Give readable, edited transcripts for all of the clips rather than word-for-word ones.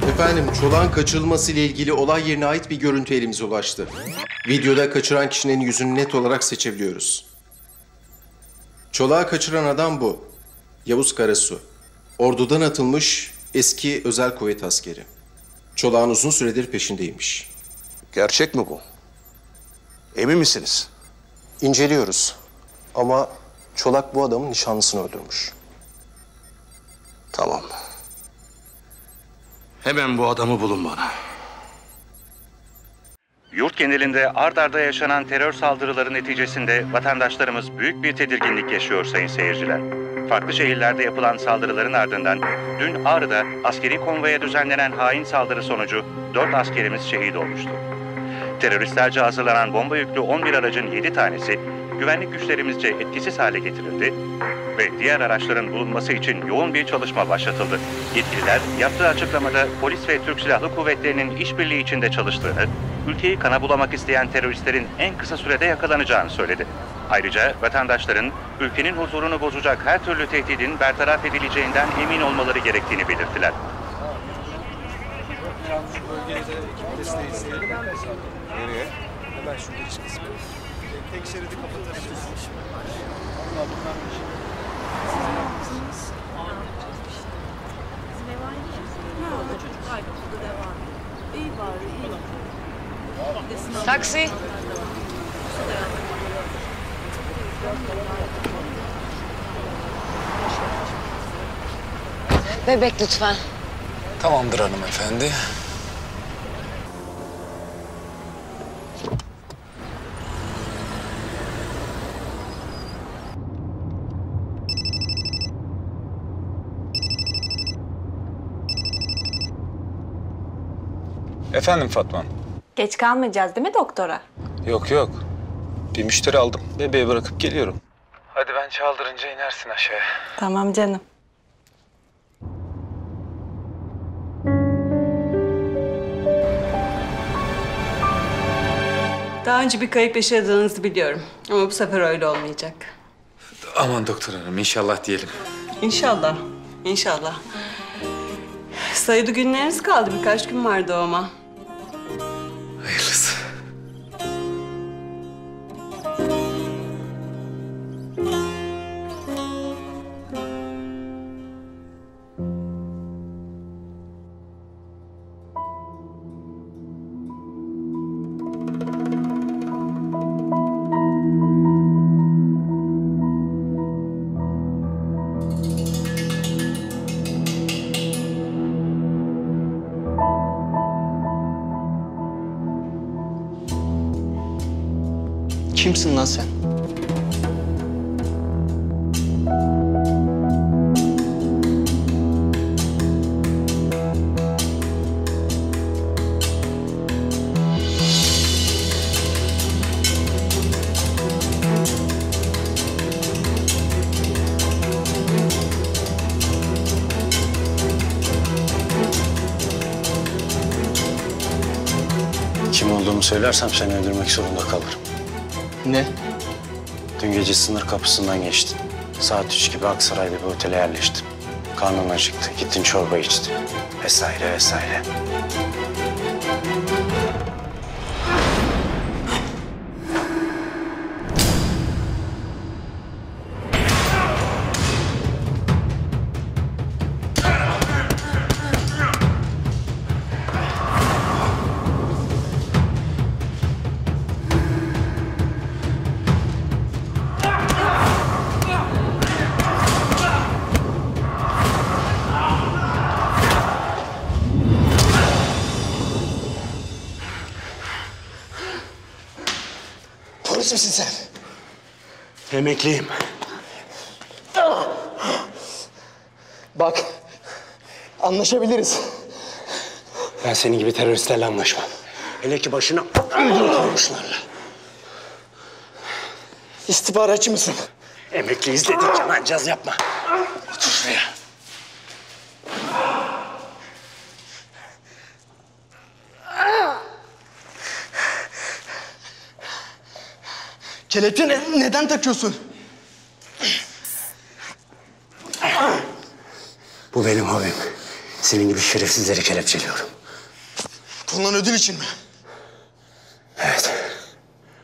Efendim, Çolak'ın kaçırılması ile ilgili olay yerine ait bir görüntü elimize ulaştı. Videoda kaçıran kişinin yüzünü net olarak seçebiliyoruz. Çolak'ı kaçıran adam bu. Yavuz Karasu. Ordudan atılmış eski özel kuvvet askeri. Çolak'ın uzun süredir peşindeymiş. Gerçek mi bu? Emin misiniz? İnceliyoruz. Ama Çolak bu adamın nişanlısını öldürmüş. Tamam. Hemen bu adamı bulun bana. Yurt genelinde ard arda yaşanan terör saldırıları neticesinde vatandaşlarımız büyük bir tedirginlik yaşıyor sayın seyirciler. Farklı şehirlerde yapılan saldırıların ardından dün Ağrı'da askeri konvoya düzenlenen hain saldırı sonucu 4 askerimiz şehit olmuştu. Teröristlerce hazırlanan bomba yüklü 11 aracın 7 tanesi güvenlik güçlerimizce etkisiz hale getirildi ve diğer araçların bulunması için yoğun bir çalışma başlatıldı. Yetkililer yaptığı açıklamada polis ve Türk Silahlı Kuvvetleri'nin işbirliği içinde çalıştığını, ülkeyi kana bulamak isteyen teröristlerin en kısa sürede yakalanacağını söyledi. Ayrıca vatandaşların ülkenin huzurunu bozacak her türlü tehdidin bertaraf edileceğinden emin olmaları gerektiğini belirttiler. Bölgeye de ekip desteği isteyelim. Nereye? Hemen şurada iç kısmı. Tek şeridi kapatırız. Allah bunlar bir şey. Çocuk aynı okulda devam ediyor. İyi bari, iyi. Taksi. Bebek lütfen. Tamamdır hanımefendi. Efendim Fatma Hanım? Geç kalmayacağız değil mi doktora? Yok yok. Bir müşteri aldım. Bebeği bırakıp geliyorum. Hadi ben çaldırınca inersin aşağıya. Tamam canım. Daha önce bir kayıp yaşadığınızı biliyorum. Ama bu sefer öyle olmayacak. Aman doktor hanım inşallah diyelim. İnşallah. İnşallah. Sayılı günleriniz kaldı. Birkaç gün var doğuma. Hayırlısı. Kimsin lan sen? söylersem seni öldürmek zorunda kalırım. Ne? Dün gece sınır kapısından geçtin. Saat 3 gibi Aksaray'da bir otele yerleştin. Karnın acıktı, gittin çorba içtin. Vesaire vesaire. Polis misin sen? Emekliyim. Bak, anlaşabiliriz. Ben senin gibi teröristlerle anlaşmam. Hele ki başına kurmuşlarla. İstihbaratçı mısın? Emekliyiz dedik, hemen caz yapma. Otur şuraya. Kelepçe neden takıyorsun? Bu benim hobim. Senin gibi şerefsizleri kelepçeliyorum. Konulan ödül için mi? Evet.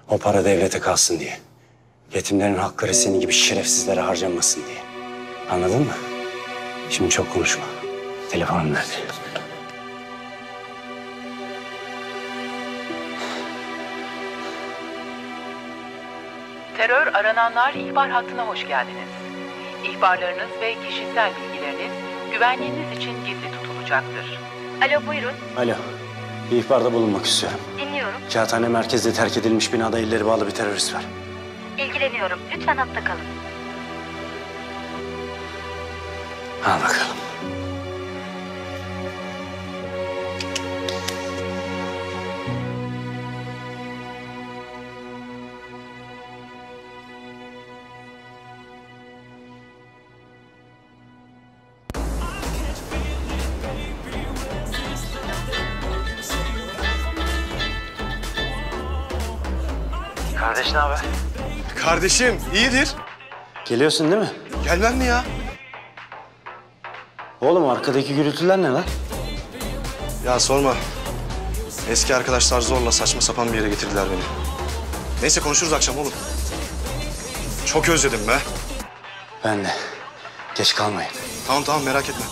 O para devlete kalsın diye. Yetimlerin hakları senin gibi şerefsizlere harcanmasın diye. Anladın mı? Şimdi çok konuşma. Telefonum nerede? Terör arananlar ihbar hattına hoş geldiniz. İhbarlarınız ve kişisel bilgileriniz güvenliğiniz için gizli tutulacaktır. Alo buyurun. Alo. Bir ihbarda bulunmak istiyorum. Dinliyorum. Kağıthane merkezde terk edilmiş binada elleri bağlı bir terörist var. İlgileniyorum. Lütfen hatta kalın. Al bakalım. Kardeş ne haber? Kardeşim iyidir. Geliyorsun değil mi? Gelmem mi ya? Oğlum arkadaki gürültüler ne lan? Ya sorma. Eski arkadaşlar zorla saçma sapan bir yere getirdiler beni. Neyse konuşuruz akşam oğlum. Çok özledim be. Ben de. Geç kalmayın. Tamam merak etme.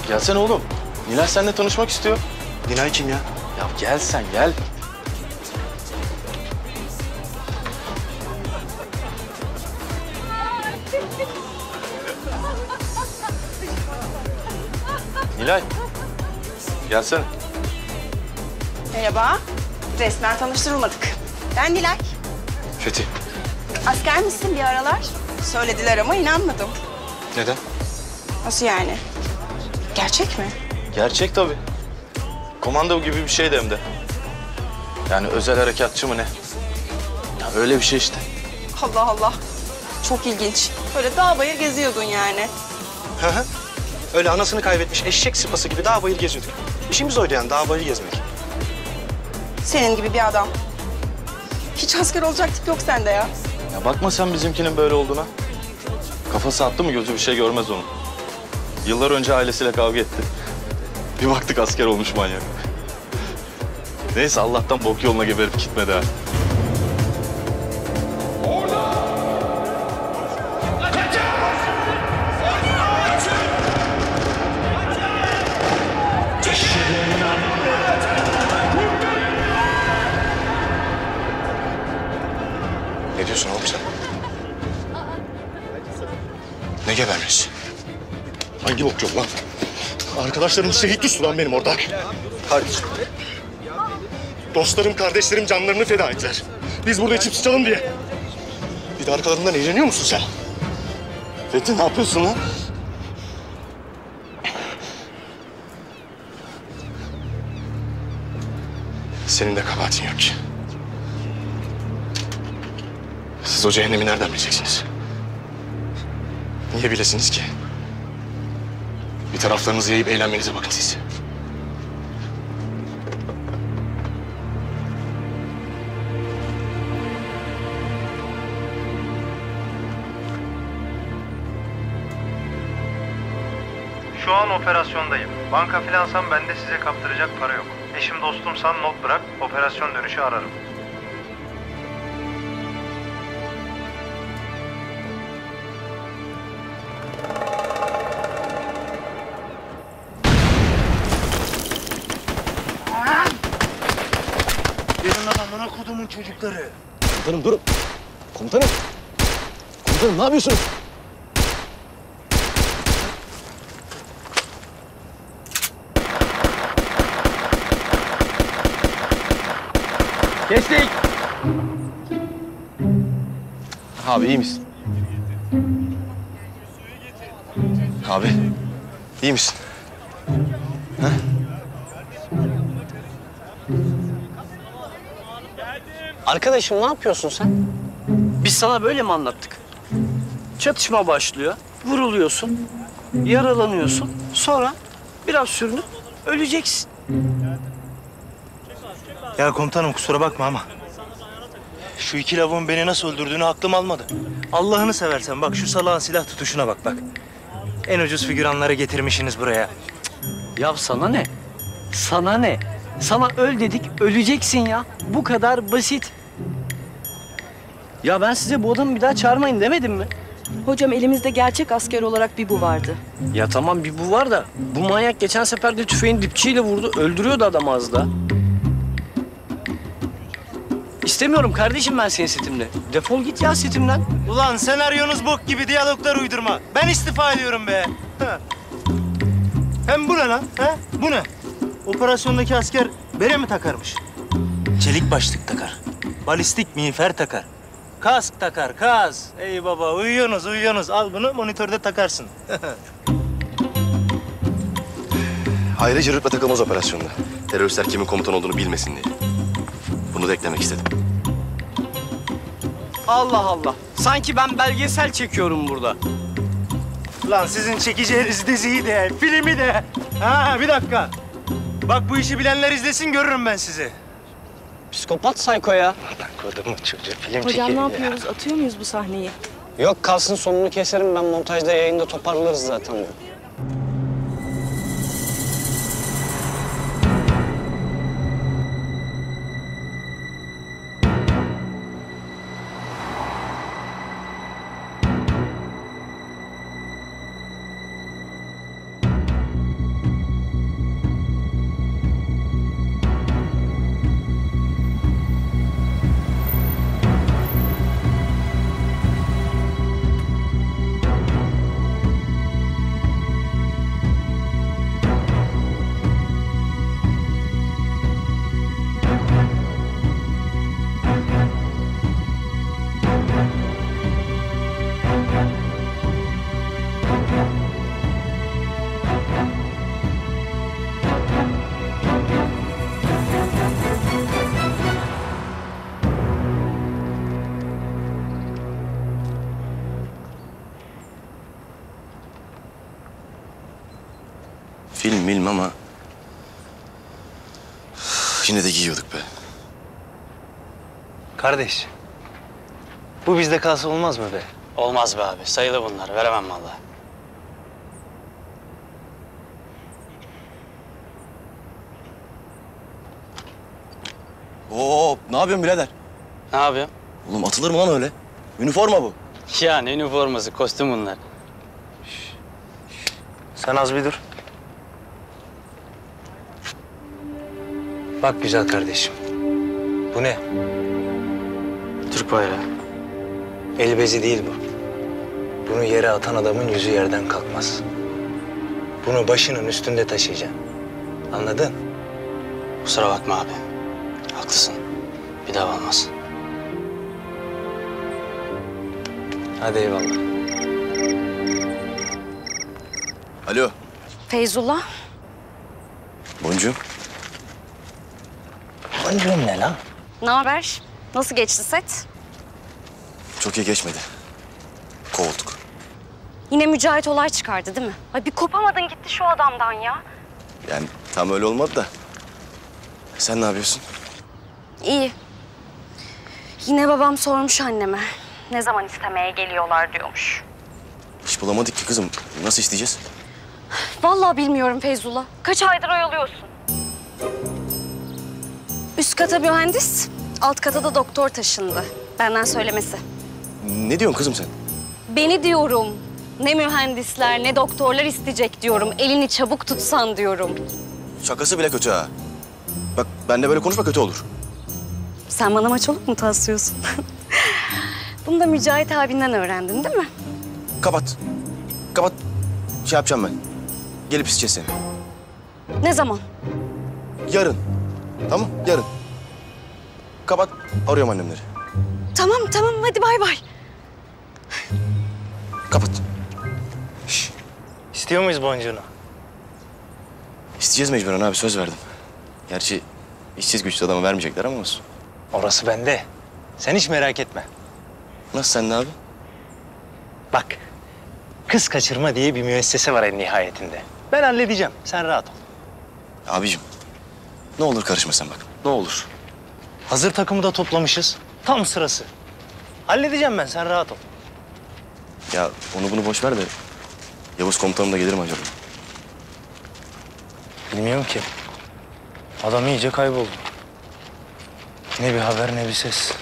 Gelsene oğlum. Nilay seninle tanışmak istiyor. Nilay kim ya? Ya gel sen gel. Nilay. Gelsene. Merhaba. Resmen tanıştırılmadık. Ben Nilay. Fethi. Asker misin bir aralar? Söylediler ama inanmadım. Neden? Nasıl yani? Gerçek mi? Gerçek tabii. Komando gibi bir şey de hem de. Yani özel harekatçı mı ne? Ya öyle bir şey işte. Allah Allah. Çok ilginç. Böyle dağ bayır geziyordun yani. Öyle anasını kaybetmiş eşek sıpası gibi dağ bayır geziyorduk. İşimiz oydu yani dağ bayır gezmek. Senin gibi bir adam. Hiç asker olacak tip yok sende ya. Ya bakma sen bizimkinin böyle olduğuna. Kafası attı mı gözü bir şey görmez onun. Yıllar önce ailesiyle kavga etti. Bir baktık asker olmuş manyak. Neyse Allah'tan bok yoluna geberip gitmedi ha. Ne diyorsun oğlum sen? Ne gebermiş? Hangi bok yok lan? Arkadaşlarım şehit düştü lan benim orada. Kardeşim. Dostlarım, kardeşlerim canlarını feda ettiler. Biz burada içip sıçalım diye. Bir de arkalarından eğleniyor musun sen? Fethi ne yapıyorsun lan? Senin de kabahatin yok ki. Siz o cehennemi nereden bileceksiniz? Niye bilesiniz ki? Bir taraflarınızı yayıp eğlenmenize bakın siz. Şu an operasyondayım. Banka filansam bende size kaptıracak para yok. Eşim dostumsan not bırak, operasyon dönüşü ararım. Gelin lan amına kodumun çocukları. Komutanım durun. Komutanım. Komutanım ne yapıyorsunuz? Kestik. Abi iyi misin? Abi iyi misin? Ha? Arkadaşım ne yapıyorsun sen? Biz sana böyle mi anlattık? Çatışma başlıyor, vuruluyorsun, yaralanıyorsun. Sonra biraz sürünüp öleceksin. Ya komutanım kusura bakma ama şu iki lavuğun beni nasıl öldürdüğünü aklım almadı. Allah'ını seversen bak şu salağın silah tutuşuna bak bak. En ucuz figüranları getirmişsiniz buraya. Ya sana ne? Sana ne? Sana öl dedik, öleceksin ya. Bu kadar basit. Ya ben size bu adamı bir daha çağırmayın demedim mi? Hocam elimizde gerçek asker olarak bir bu vardı. Ya tamam bir bu var da bu manyak geçen sefer de tüfeğin dipçiyle vurdu. Öldürüyordu adamı az da. İstemiyorum kardeşim ben senin setimde. Defol git ya setimden. Ulan senaryonuz bok gibi diyaloglar uydurma. Ben istifa ediyorum be. Ha. Hem bu ne lan? Ha? Bu ne? Operasyondaki asker bere mi takarmış? Çelik başlık takar. Balistik miğfer takar. Kask takar, kask. Ey baba uyuyorsunuz, uyuyorsunuz. Al bunu monitörde takarsın. Ayrıca rütbe takılmaz operasyonda. Teröristler kimin komutan olduğunu bilmesin diye. Bunu da eklemek istedim. Allah Allah. Sanki ben belgesel çekiyorum burada. Lan sizin çekeceğiniz diziyi de, filmi de. Ha bir dakika. Bak bu işi bilenler izlesin görürüm ben sizi. Psikopat sayko ya. Kodumun çocuğu film Hocam ne yapıyoruz? Atıyor muyuz bu sahneyi? Yok kalsın sonunu keserim ben montajda yayında toparlarız zaten bunu. Film ama yine de giyiyorduk be. Kardeş, bu bizde kalsa olmaz mı be? Olmaz be abi. Sayılı bunlar. Veremem vallahi. Oo, ne yapıyorsun birader? Ne yapıyorsun? Oğlum atılır mı lan öyle? Üniforma bu. Ya ne üniforması, kostüm bunlar. Sen az bir dur. Bak güzel kardeşim. Bu ne? Türk bayrağı. El bezi değil bu. Bunu yere atan adamın yüzü yerden kalkmaz. Bunu başının üstünde taşıyacaksın. Anladın? Kusura bakma abi. Haklısın. Bir daha olmaz. Hadi eyvallah. Alo. Feyzullah. Boncuğum. Boncuğum ne lan? Ne haber? Nasıl geçti set? Çok iyi geçmedi. Kovulduk. Yine Mücahit olay çıkardı değil mi? Ay bir kopamadın gitti şu adamdan ya. Yani tam öyle olmadı da. Sen ne yapıyorsun? İyi. Yine babam sormuş anneme. Ne zaman istemeye geliyorlar diyormuş. Hiç bulamadık ki kızım. Nasıl isteyeceğiz? Vallahi bilmiyorum Feyzullah. Kaç aydır oyalıyorsun? Üst kata mühendis, alt kata da doktor taşındı. Benden söylemesi. Ne diyorsun kızım sen? Beni diyorum. Ne mühendisler ne doktorlar isteyecek diyorum. Elini çabuk tutsan diyorum. Şakası bile kötü ha. Bak benimle böyle konuşma, kötü olur. Sen bana maçoluk mu taslıyorsun? Bunu da Mücahit abinden öğrendin değil mi? Kapat. Kapat. Şey yapacağım ben. Gelip isteyeceğiz seni. Ne zaman? Yarın. Tamam, yarın. Kapat. Arıyorum annemleri. Tamam hadi bay bay. Kapat. İstiyor muyuz boncuğunu? İsteyeceğiz mecburen abi, söz verdim. Gerçi işsiz güçlü adama vermeyecekler ama olsun. Orası bende. Sen hiç merak etme. Nasıl sen de abi? Bak, kız kaçırma diye bir müessese var en nihayetinde. Ben halledeceğim, sen rahat ol. Abicim, ne olur karışma sen bak, ne olur. Hazır takımı da toplamışız. Tam sırası. Halledeceğim ben, sen rahat ol. Ya onu bunu boş ver de Yavuz komutanım da gelir mi acaba? Bilmiyorum ki. Adam iyice kayboldu. Ne bir haber ne bir ses.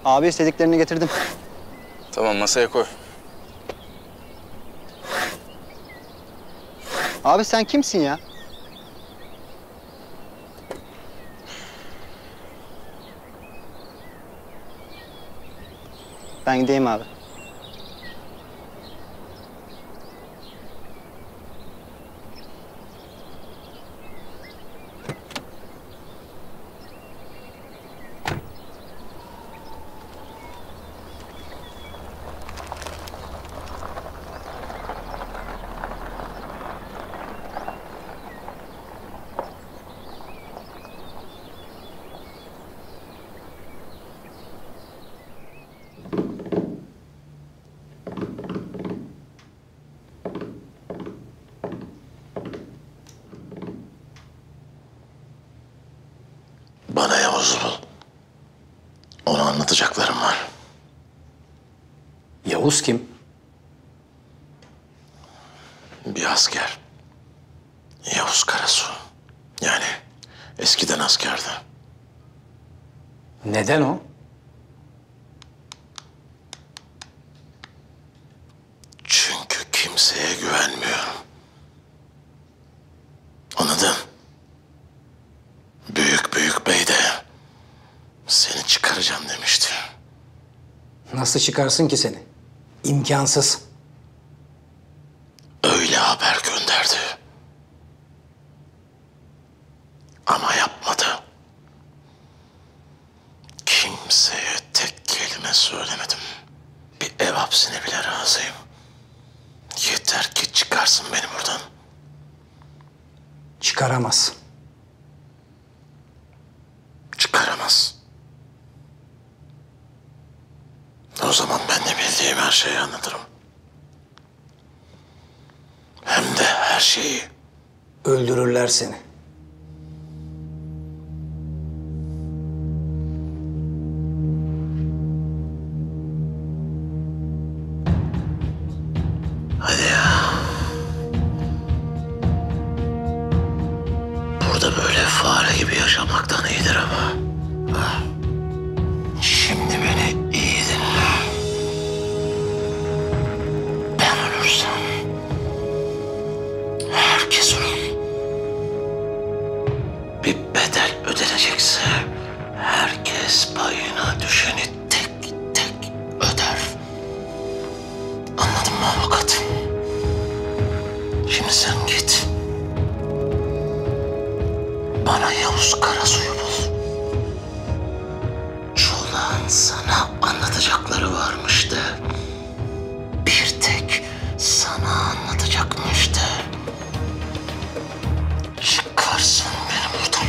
Abi istediklerini getirdim. Tamam, masaya koy. Abi sen kimsin ya? Ben gideyim abi. Bana Yavuz'u bul. Ona anlatacaklarım var. Yavuz kim? Bir asker. Yavuz Karasu. Yani eskiden askerdi. Neden o? Çünkü kimseye güvenmiyorum. Anladın? Büyük bey de seni çıkaracağım demişti. Nasıl çıkarsın ki seni? İmkansız. Öyle haber gönderdi. Ama yapmadı. Kimseye tek kelime söylemedim. Bir ev hapsine bile razıyım. Yeter ki çıkarsın beni buradan. Çıkaramaz. Çıkaramaz. O zaman ben de bildiğim her şeyi anlatırım. Hem de her şeyi. Öldürürler seni. Hadi ya. burada böyle fare gibi yaşamaktan iyidir ama. Ha. Şimdi beni iyi dinle. Ben ölürsem herkes ölür. Bir bedel ödenecekse herkes payına düşeni tek tek öder. Anladın mı avukat? Şimdi sen git. Bana Yavuz Karasu'yu bul. Çolak'ın sana anlatacakları varmış de. Bir tek sana anlatacakmış de. Çıkarsın beni buradan.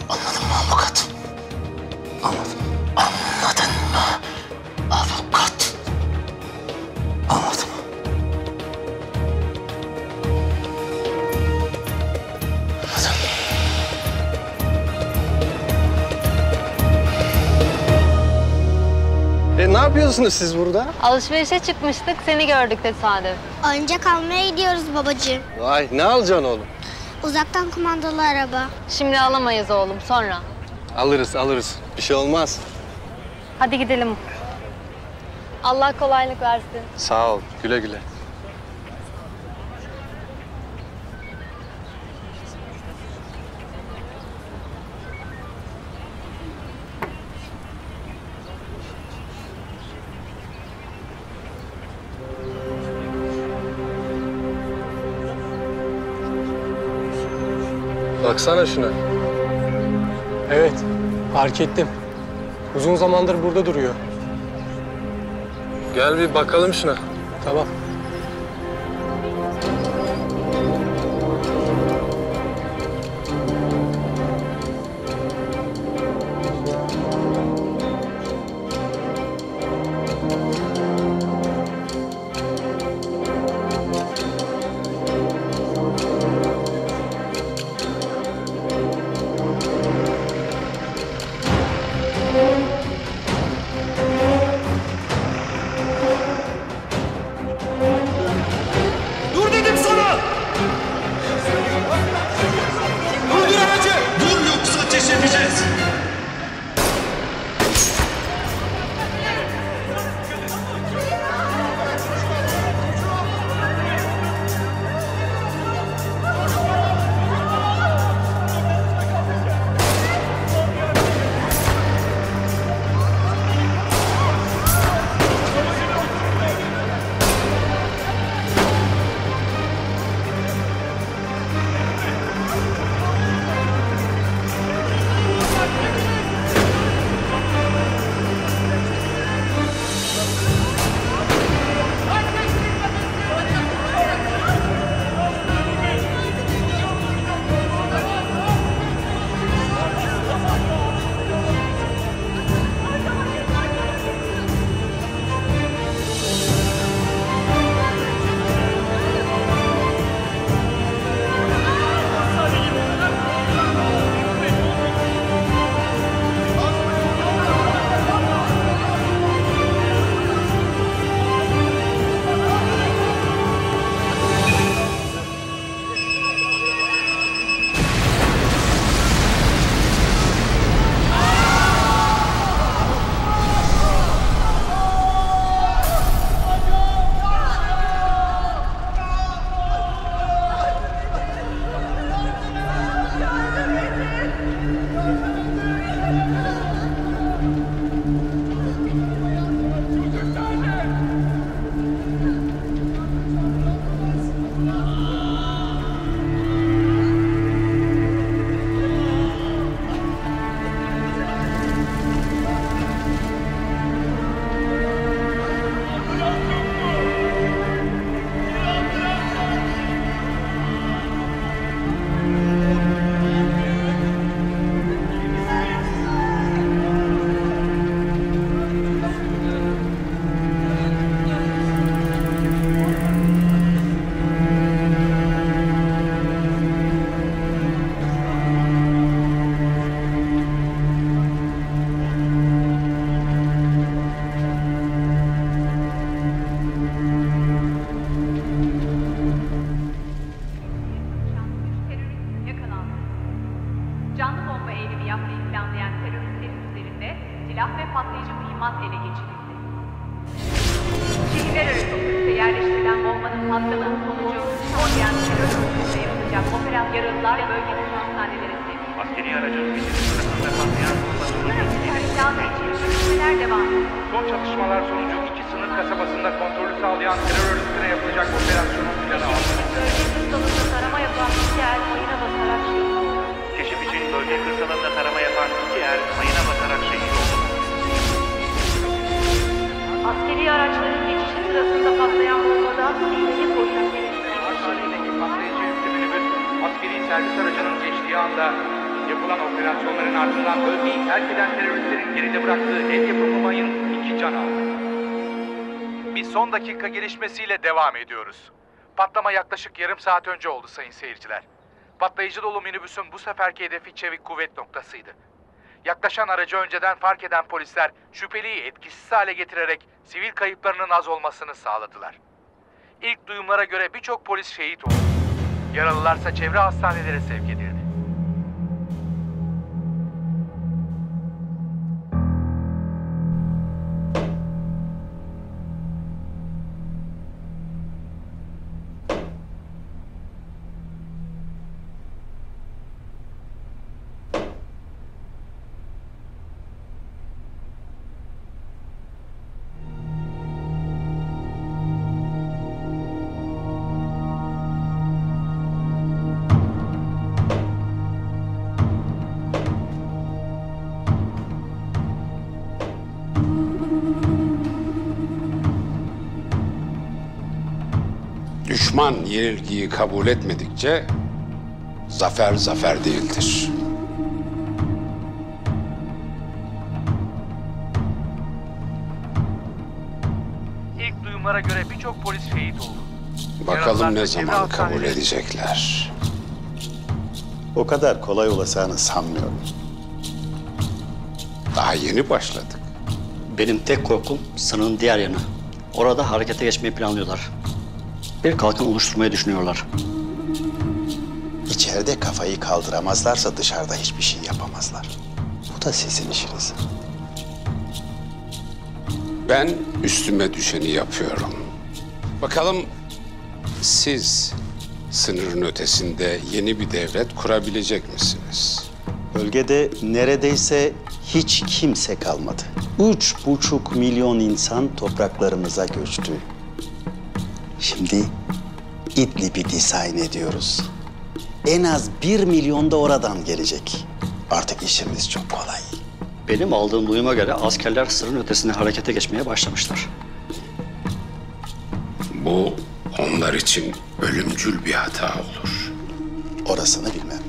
Anladın mı avukat? Anladım. Anladın mı avukat? Anladım. Ne yapıyorsunuz siz burada? Alışverişe çıkmıştık, seni gördük tesadüf. Oyuncak almaya gidiyoruz babacığım. Vay, ne alacaksın oğlum? Uzaktan kumandalı araba. Şimdi alamayız oğlum, sonra. Alırız. Bir şey olmaz. Hadi gidelim. Allah kolaylık versin. Sağ ol, güle güle. Baksana şuna. Evet, fark ettim. Uzun zamandır burada duruyor. Gel bir bakalım şuna. Tamam. yapmayı planlayan teröristlerin üzerinde silah ve patlayıcı mühimmat ele geçirildi. Şehirler arası otobüse yerleştirilen bombanın patlaması sonucu Oryan terör örgütünde yapılacak operasyon yaralılar bölgenin hastanelere sevk. Askeri aracın geçişi sırasında patlayan bomba sonucu Harekatı için görüşmeler devam ediyor. son çalışmalar sonucu 2 sınır kasabasında kontrolü sağlayan terör örgütüne yapılacak operasyonun planı alındı. Bölge kırsalında tarama yapan iki er mayına basarak şehit oldu. Keşif için bölge kırsalında tarama yapan 2 er mayına basarak şehit oldu. Askeri araçların geçişi sırasında patlayan bombada tehlikeli koşan Hastanedeki patlayıcı yüklü minibüs askeri servis aracının geçtiği anda yapılan operasyonların ardından bölgeyi terk eden teröristlerin geride bıraktığı el yapımı mayın 2 can aldı. Bir son dakika gelişmesiyle devam ediyoruz. Patlama yaklaşık yarım saat önce oldu sayın seyirciler. Patlayıcı dolu minibüsün bu seferki hedefi çevik kuvvet noktasıydı. Yaklaşan aracı önceden fark eden polisler şüpheliyi etkisiz hale getirerek sivil kayıplarının az olmasını sağladılar. İlk duyumlara göre birçok polis şehit oldu. Yaralılarsa çevre hastanelere sevk edildi. Düşman yenilgiyi kabul etmedikçe zafer zafer değildir. İlk duyumlara göre birçok polis şehit oldu. Bakalım ne zaman kabul edecekler. O kadar kolay olacağını sanmıyorum. Daha yeni başladık. Benim tek korkum sınırın diğer yanı. Orada harekete geçmeyi planlıyorlar. Bir kalkan oluşturmayı düşünüyorlar. İçeride kafayı kaldıramazlarsa dışarıda hiçbir şey yapamazlar. Bu da sizin işiniz. Ben üstüme düşeni yapıyorum. Bakalım siz sınırın ötesinde yeni bir devlet kurabilecek misiniz? Bölgede neredeyse hiç kimse kalmadı. 3,5 milyon insan topraklarımıza göçtü. Şimdi İdlib'i dizayn ediyoruz. En az 1 milyon da oradan gelecek. Artık işimiz çok kolay. Benim aldığım duyuma göre askerler sınırın ötesine harekete geçmeye başlamışlar. Bu onlar için ölümcül bir hata olur. Orasını bilmem.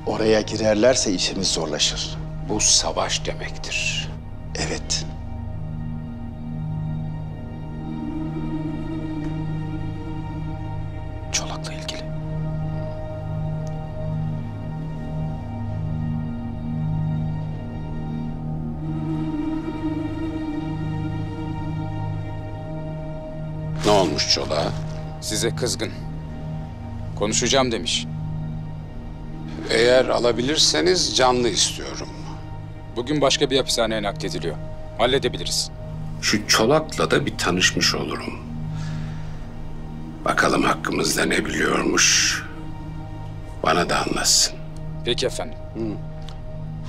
Oraya girerlerse işimiz zorlaşır. Bu savaş demektir. Evet. Çolak'la ilgili. Ne olmuş Çolak'a? Size kızgın. Konuşacağım demiş. Eğer alabilirseniz canlı istiyorum. Bugün başka bir hapishaneye naklediliyor. Halledebiliriz. Şu Çolak'la da bir tanışmış olurum. Bakalım hakkımızda ne biliyormuş. Bana da anlatsın. Peki efendim.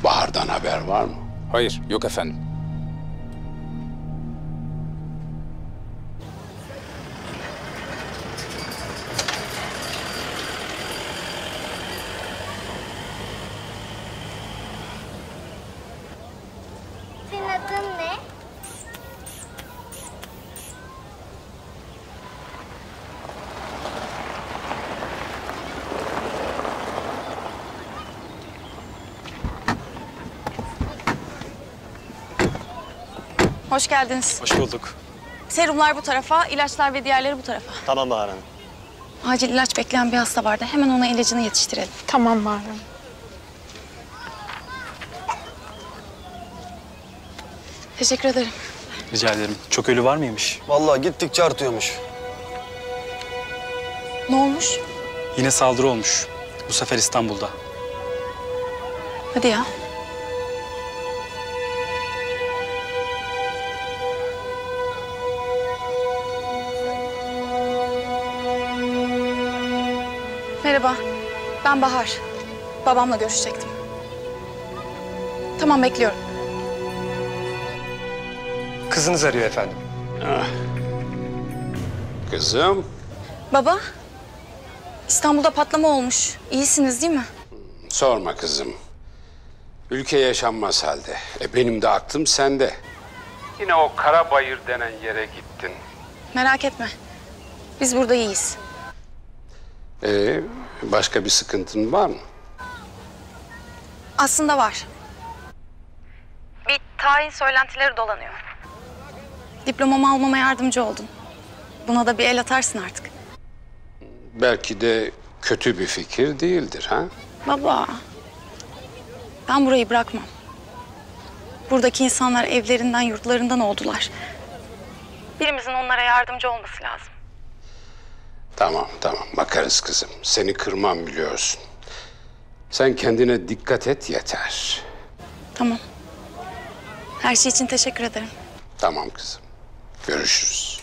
Bahar'dan haber var mı? Hayır, yok efendim. Senin adın ne? Hoş geldiniz. Hoş bulduk. Serumlar bu tarafa, ilaçlar ve diğerleri bu tarafa. Tamam Bahar Hanım. Acil ilaç bekleyen bir hasta vardı. Hemen ona ilacını yetiştirelim. Tamam Bahar Hanım. Teşekkür ederim. Rica ederim. Çok ölü var mıymış? Vallahi gittikçe artıyormuş. Ne olmuş? Yine saldırı olmuş. Bu sefer İstanbul'da. Hadi ya. Merhaba, ben Bahar. Babamla görüşecektim. Tamam, bekliyorum. Kızınız arıyor efendim. Kızım. Baba, İstanbul'da patlama olmuş. İyisiniz değil mi? Sorma kızım. Ülke yaşanmaz halde. Benim de aklım sende. Yine o Karabayır denen yere gittin. Merak etme. Biz burada iyiyiz. Başka bir sıkıntın var mı? Aslında var. Bir tayin söylentileri dolanıyor. Diplomamı almama yardımcı oldun. Buna da bir el atarsın artık. Belki de kötü bir fikir değildir ha? Baba, ben burayı bırakmam. Buradaki insanlar evlerinden, yurtlarından oldular. Birimizin onlara yardımcı olması lazım. Tamam, bakarız kızım. Seni kırmam biliyorsun. Sen kendine dikkat et yeter. Tamam. Her şey için teşekkür ederim. Tamam kızım. Görüşürüz.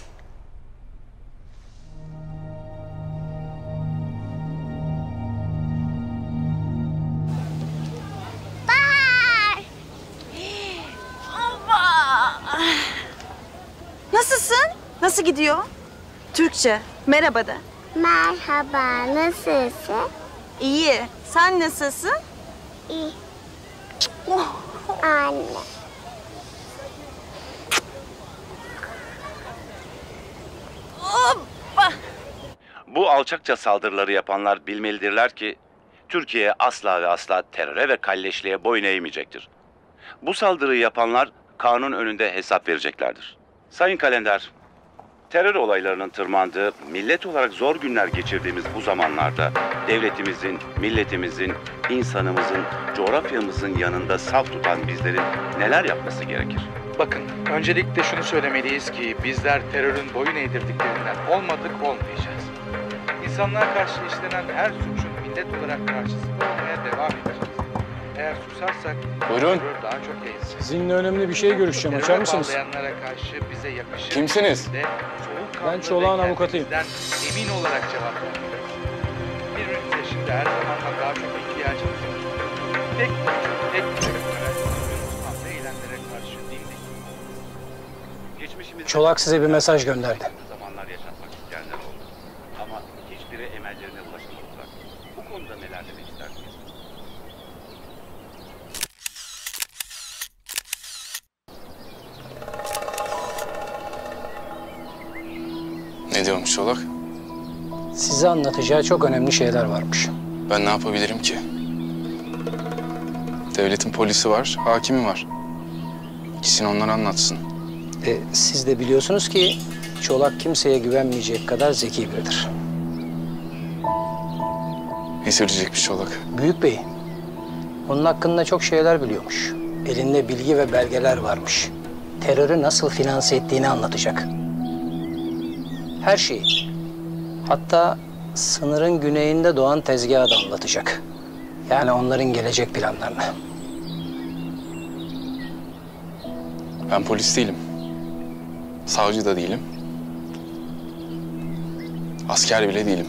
Nasılsın? Nasıl gidiyor? Türkçe. Merhaba de. Merhaba, nasılsın? İyi. Sen nasılsın? İyi. Anne. Hoppa! Bu alçakça saldırıları yapanlar bilmelidirler ki Türkiye asla ve asla teröre ve kalleşliğe boyun eğmeyecektir. Bu saldırıyı yapanlar kanun önünde hesap vereceklerdir. Sayın Kalender, terör olaylarının tırmandığı, millet olarak zor günler geçirdiğimiz bu zamanlarda devletimizin, milletimizin, insanımızın, coğrafyamızın yanında saf tutan bizlerin neler yapması gerekir? Bakın, öncelikle şunu söylemeliyiz ki bizler terörün boyun eğdirdiklerinden olmadık, olmayacağız. İnsanlığa karşı işlenen her suçun millet olarak karşısında olmaya devam edeceğiz. Eğer susarsak Buyurun. terör daha çok yayılacak. Sizinle önemli bir şey görüşeceğim. Açar mısınız? Bağlayanlara karşı bize yakışır. Kimsiniz? Ben Çolak'ın avukatıyım. Emin olarak cevap vermeliyiz. Birbirimize şimdi her zamandan daha çok ihtiyacımız var. Tek eylemlere karşı dimdik. Çolak size bir mesaj gönderdi. Zamanlar yaşatmak isteyenler oldu. Ama hiçbiri emellerine ulaşamadılar. Bu konuda neler demek istersiniz? Ne diyormuş Çolak? Size anlatacağı çok önemli şeyler varmış. Ben ne yapabilirim ki? Devletin polisi var, hakimi var. İkisini onlara anlatsın. Siz de biliyorsunuz ki Çolak kimseye güvenmeyecek kadar zeki biridir. Ne söyleyecekmiş Çolak? Büyük Bey, onun hakkında çok şeyler biliyormuş. Elinde bilgi ve belgeler varmış. Terörü nasıl finanse ettiğini anlatacak. Her şeyi. Hatta sınırın güneyinde doğan tezgahı da anlatacak. Yani onların gelecek planlarını. Ben polis değilim. Savcı da değilim. Asker bile değilim.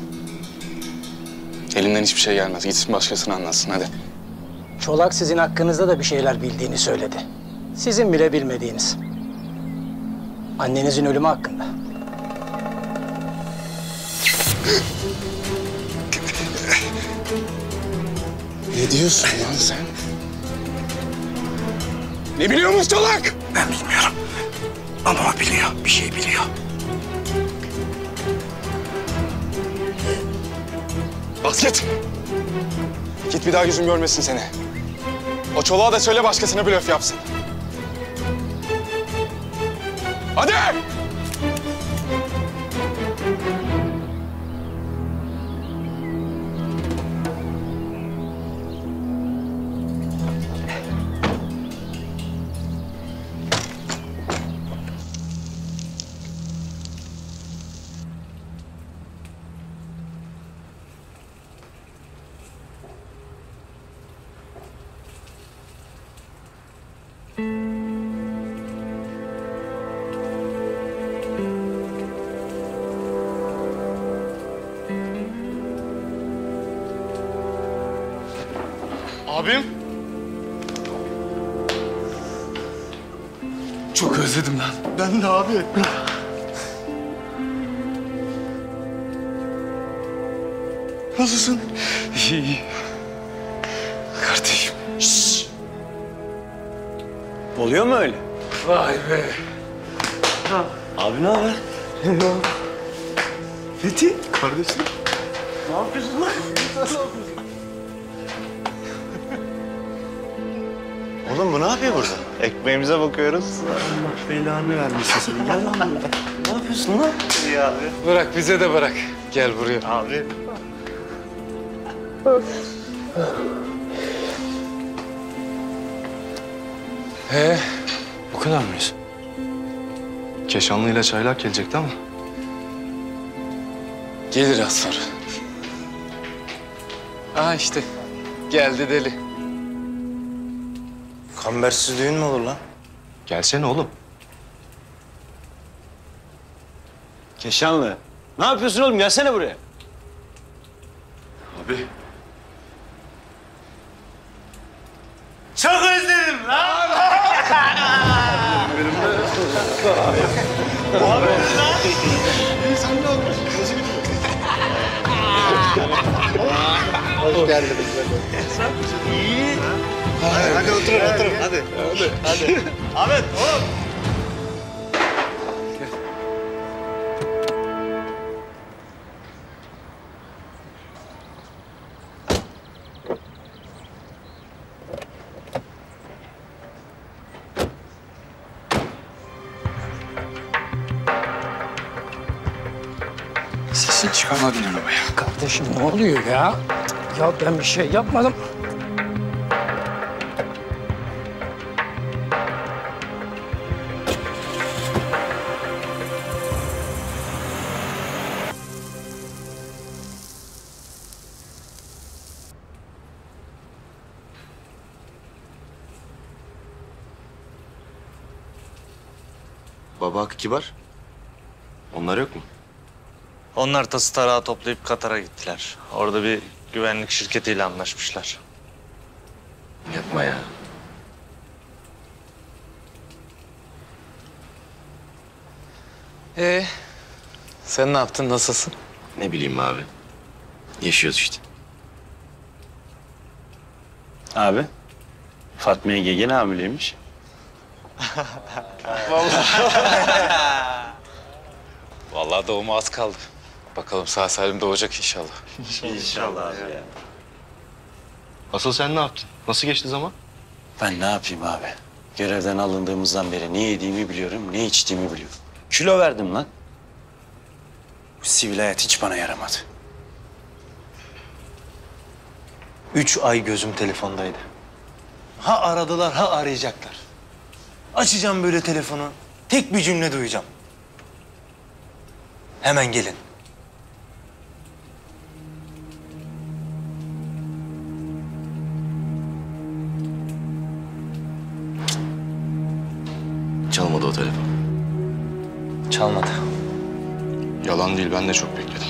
Elimden hiçbir şey gelmez. Gitsin başkasına anlatsın hadi. Çolak sizin hakkınızda da bir şeyler bildiğini söyledi. Sizin bile bilmediğiniz. Annenizin ölümü hakkında. Ne diyorsun lan sen? Ne biliyormuş Çolak? Ben bilmiyorum. Ama o biliyor. Bir şey biliyor. Bas git. Git bir daha yüzüm görmesin seni. O Çolak'a da söyle başkasına blöf yapsın. Hadi! Abim. Çok özledim lan. Ben de abi. Nasılsın? İyi. Kardeşim. Şşş. Oluyor mu öyle? Vay be. Abi ne haber? Fethi. Kardeşim. Ne yapıyorsun lan? Sen ne yapıyorsun? Oğlum bu ne yapıyor burada? Ekmeğimize bakıyoruz. Allah belanı vermişsin seni. Gel lan buraya. Ne yapıyorsun lan? İyi abi. Bırak bize de bırak. Gel buraya. Abi. Bu kadar mıyız? Keşanlı ile çaylak gelecekti ama. Gelir az sonra. Aa işte. Geldi deli. Kambersiz düğün mü olur lan? Gelsene oğlum. Keşanlı. Ne yapıyorsun oğlum? Gelsene buraya. Abi. Çok özledim lan. Sen ne yapıyorsun? Nasıl gidiyor? Hoş geldiniz. İyi. Hadi oturun oturun hadi. Hadi. Ahmet oğlum. Sesini çıkarmadın arabaya. Kardeşim ne oluyor ya? Ya ben bir şey yapmadım. Baba Hakkı Kibar. Onlar yok mu? Onlar tası tarağı toplayıp Katar'a gittiler. Orada bir güvenlik şirketiyle anlaşmışlar. Yapma ya. Sen ne yaptın? Nasılsın? Ne bileyim abi. Yaşıyoruz işte. Abi. Fatma Ege gene hamileymiş. Vallahi doğuma az kaldı. Bakalım sağ salim doğacak inşallah. İnşallah abi ya. Asıl sen ne yaptın? Nasıl geçti zaman? Ben ne yapayım abi? Görevden alındığımızdan beri ne yediğimi biliyorum, ne içtiğimi biliyorum. Kilo verdim lan. Bu sivil hayat hiç bana yaramadı. 3 ay gözüm telefondaydı. Ha aradılar ha arayacaklar. Açacağım böyle telefonu. Tek bir cümle duyacağım. Hemen gelin. Çalmadı o telefon. Çalmadı. Yalan değil, ben de çok bekledim.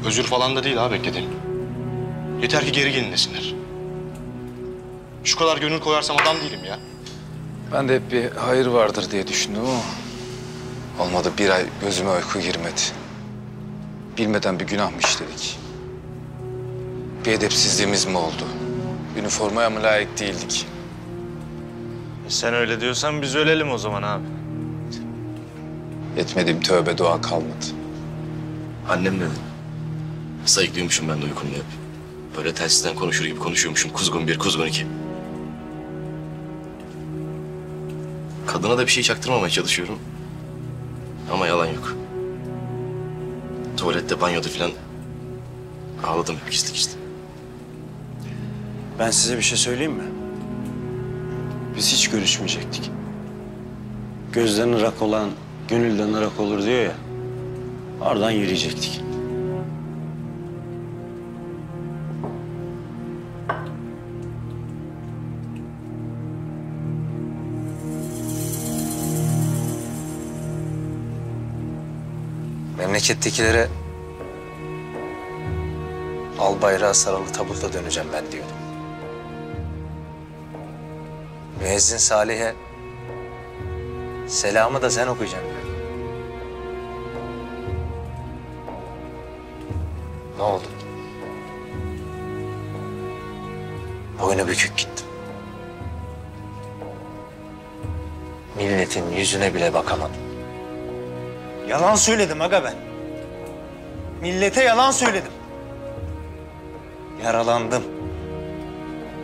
Özür falan da değil ha beklediğim. Yeter ki geri gelin desinler. Şu kadar gönül koyarsam adam değilim ya. Ben de hep bir hayır vardır diye düşündüm ama olmadı. Bir ay gözüme uyku girmedi. Bilmeden bir günah mı işledik? Bir edepsizliğimiz mi oldu? Üniformaya mı layık değildik? Sen öyle diyorsan biz ölelim o zaman abi. Etmediğim tövbe dua kalmadı. Annem dedi. Sayıklıyormuşum ben de uykumda hep. Böyle telsizden konuşur gibi konuşuyormuşum. Kuzgun bir, kuzgun iki. Kadına da bir şey çaktırmamaya çalışıyorum. Ama yalan yok. Tuvalette, banyoda falan ağladım hep gizli gizli. Ben size bir şey söyleyeyim mi? Biz hiç görüşmeyecektik. Gözden ırak olan gönülden ırak olur diyor ya. Oradan yürüyecektik. Memlekettekilere al bayrağı sarılı tabutta döneceğim ben diyordum. Müezzin Salih'e selamı da sen okuyacaksın diyor. Ne oldu? Boynu bükük gittim. Milletin yüzüne bile bakamadım. Yalan söyledim aga ben. Millete yalan söyledim. Yaralandım.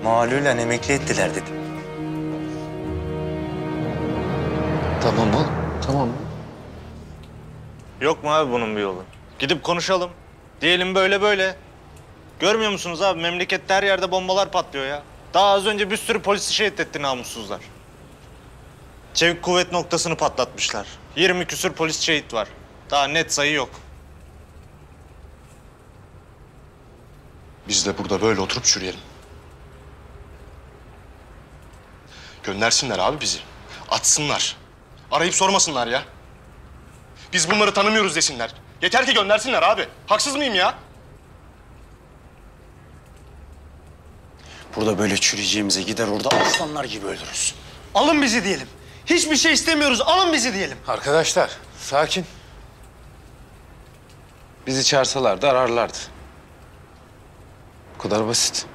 Malulen emekli ettiler dedim. Tamam oğlum, tamam. Yok mu abi bunun bir yolu? Gidip konuşalım. Diyelim böyle böyle. Görmüyor musunuz abi? Memlekette her yerde bombalar patlıyor ya. Daha az önce bir sürü polisi şehit etti namussuzlar. Çevik kuvvet noktasını patlatmışlar. 20 küsür polis şehit var. Daha net sayı yok. Biz de burada böyle oturup çürüyelim. Göndersinler abi bizi. Atsınlar. Arayıp sormasınlar ya. Biz bunları tanımıyoruz desinler. Yeter ki göndersinler abi. Haksız mıyım ya? Burada böyle çürüyeceğimize gider orada aslanlar gibi ölürüz. Alın bizi diyelim. Hiçbir şey istemiyoruz. Alın bizi diyelim. Arkadaşlar, sakin. Bizi çağırsalardı ararlardı. Bu kadar basit.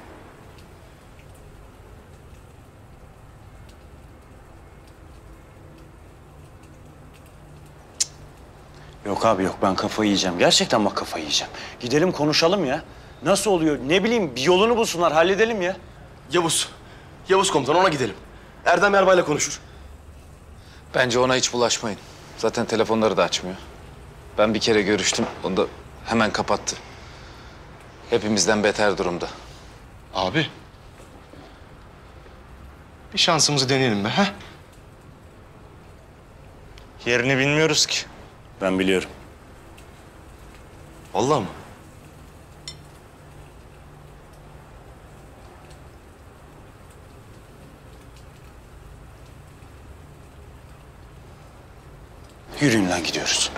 Yok abi yok, ben kafayı yiyeceğim. Gerçekten bak kafayı yiyeceğim. Gidelim konuşalım ya. Nasıl oluyor? Ne bileyim bir yolunu bulsunlar, halledelim ya. Yavuz komutan, ona gidelim. Erdem Erbay'la konuşur. Bence ona hiç bulaşmayın. Zaten telefonları da açmıyor. Ben bir kere görüştüm, onu da hemen kapattı. Hepimizden beter durumda. Abi. Bir şansımızı deneyelim be, ha? Yerini bilmiyoruz ki. Ben biliyorum. Vallahi mı? Yürüyün lan, gidiyoruz.